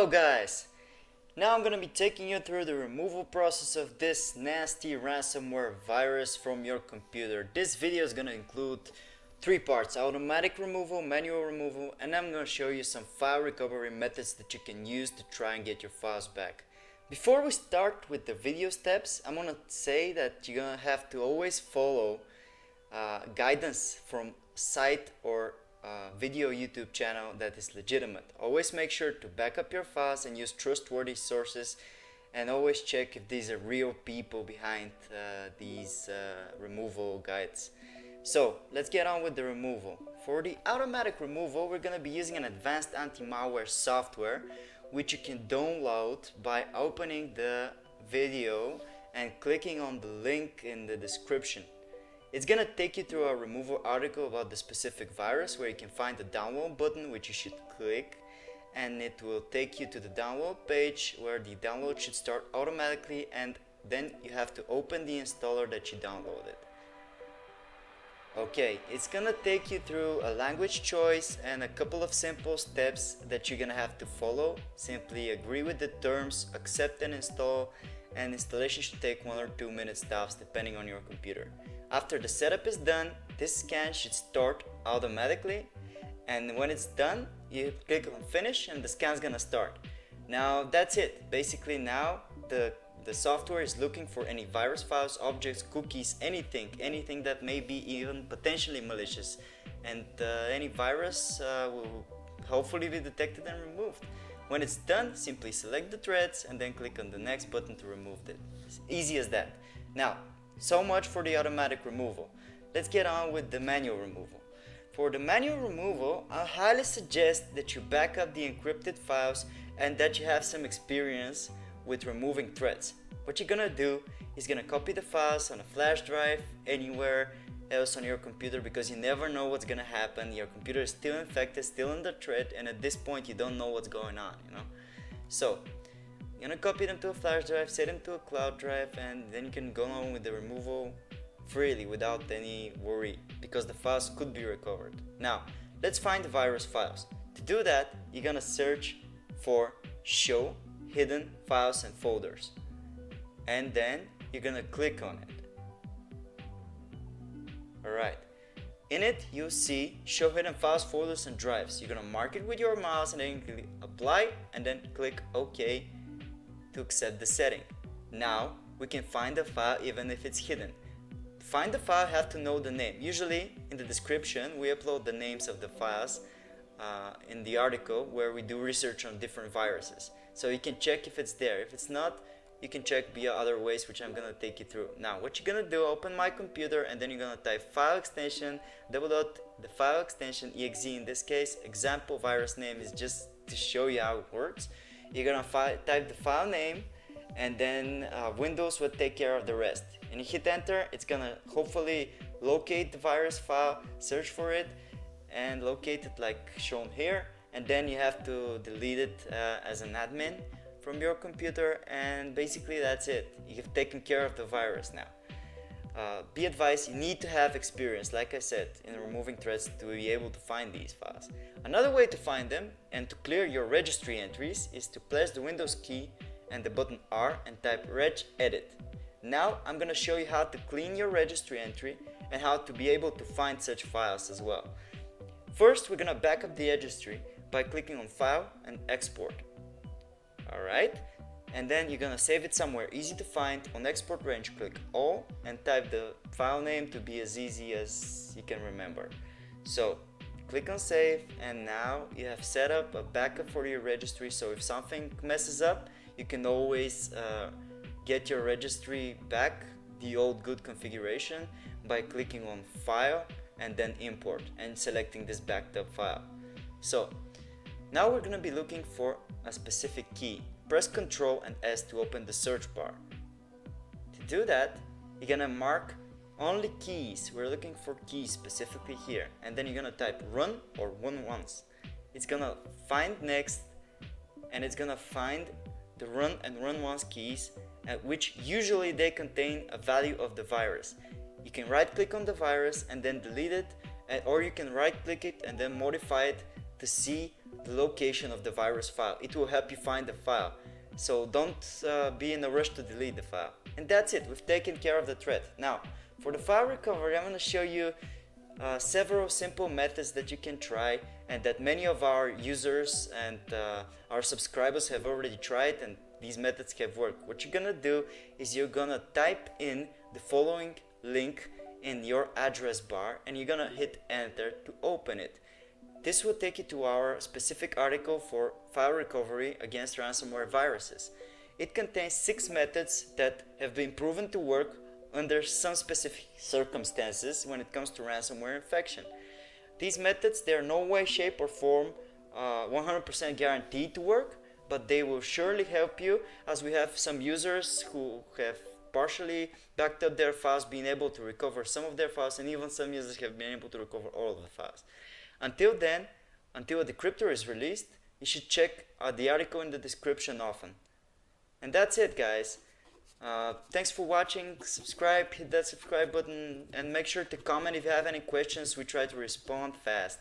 Hello guys! Now I'm gonna be taking you through the removal process of this nasty ransomware virus from your computer. This video is gonna include three parts: automatic removal, manual removal, and I'm gonna show you some file recovery methods that you can use to try and get your files back. Before we start with the video steps, I'm gonna say that you're gonna have to always follow guidance from site or video YouTube channel that is legitimate. Always make sure to back up your files and use trustworthy sources, and always check if these are real people behind these removal guides. So let's get on with the removal. For the automatic removal, we're going to be using an advanced anti-malware software which you can download by opening the video and clicking on the link in the description. It's gonna take you through a removal article about the specific virus, where you can find the download button, which you should click, and it will take you to the download page where the download should start automatically, and then you have to open the installer that you downloaded. Okay, it's gonna take you through a language choice and a couple of simple steps that you're gonna have to follow. Simply agree with the terms, accept and install, and installation should take 1 or 2 minutes tops depending on your computer. After the setup is done, this scan should start automatically, and when it's done, you click on finish and the scan's gonna start. Now that's it. Basically now the software is looking for any virus files, objects, cookies, anything that may be even potentially malicious, and any virus will hopefully be detected and removed. When it's done, simply select the threads and then click on the next button to remove it. It's easy as that. Now, so much for the automatic removal. Let's get on with the manual removal. For the manual removal, I highly suggest that you back up the encrypted files and that you have some experience with removing threads. What you're gonna do is gonna copy the files on a flash drive, anywhere else on your computer, because you never know what's gonna happen. Your computer is still infected, still in the thread, and at this point you don't know what's going on, So you're gonna copy them to a flash drive, set them to a cloud drive, and then you can go on with the removal freely without any worry, because the files could be recovered. Now let's find the virus files. To do that, you're gonna search for show hidden files and folders, and then you're gonna click on it. Alright, in it you'll see show hidden files, folders and drives. You're gonna mark it with your mouse and then click apply and then click OK to accept the setting. Now we can find the file even if it's hidden. To find the file, you have to know the name. Usually in the description we upload the names of the files in the article where we do research on different viruses. So you can check if it's there. If it's not, you can check via other ways, which I'm gonna take you through. Now what you're gonna do, open my computer and then you're gonna type file extension, the file extension exe. In this case, example virus name is just to show you how it works. You're gonna type the file name, and then Windows will take care of the rest. And you hit enter, it's gonna hopefully locate the virus file, search for it, and locate it like shown here. And then you have to delete it as an admin from your computer, and basically that's it. You've taken care of the virus now. Be advised, you need to have experience, like I said, in removing threads to be able to find these files. Another way to find them and to clear your registry entries is to press the Windows key and the button R and type regedit. Now I'm gonna show you how to clean your registry entry and how to be able to find such files as well. First, we're gonna back up the registry by clicking on File and Export. Alright, and then you're gonna save it somewhere easy to find. On export range, click all and type the file name to be as easy as you can remember. So click on save, and now you have set up a backup for your registry, so if something messes up you can always get your registry back, the old good configuration, by clicking on file and then import and selecting this backed up file. So now we're gonna be looking for a specific key. Press Ctrl and S to open the search bar. To do that, you're gonna mark only keys. We're looking for keys specifically here, and then you're gonna type run or run once. It's gonna find next, and it's gonna find the run and run once keys, which usually they contain a value of the virus. You can right click on the virus and then delete it, or you can right click it and then modify it to see the location of the virus file. It will help you find the file. So don't be in a rush to delete the file. And that's it, we've taken care of the threat. Now, for the file recovery, I'm going to show you several simple methods that you can try and that many of our users and our subscribers have already tried, and these methods have worked. What you're going to do is you're going to type in the following link in your address bar and you're going to hit enter to open it. This will take you to our specific article for file recovery against ransomware viruses. It contains 6 methods that have been proven to work under some specific circumstances when it comes to ransomware infection. These methods, they are no way, shape or form 100% guaranteed to work, but they will surely help you, as we have some users who have partially backed up their files, being able to recover some of their files, and even some users have been able to recover all of the files. Until then, until a decryptor is released, you should check the article in the description often. And that's it, guys. Thanks for watching. Subscribe, hit that subscribe button, and make sure to comment if you have any questions. We try to respond fast.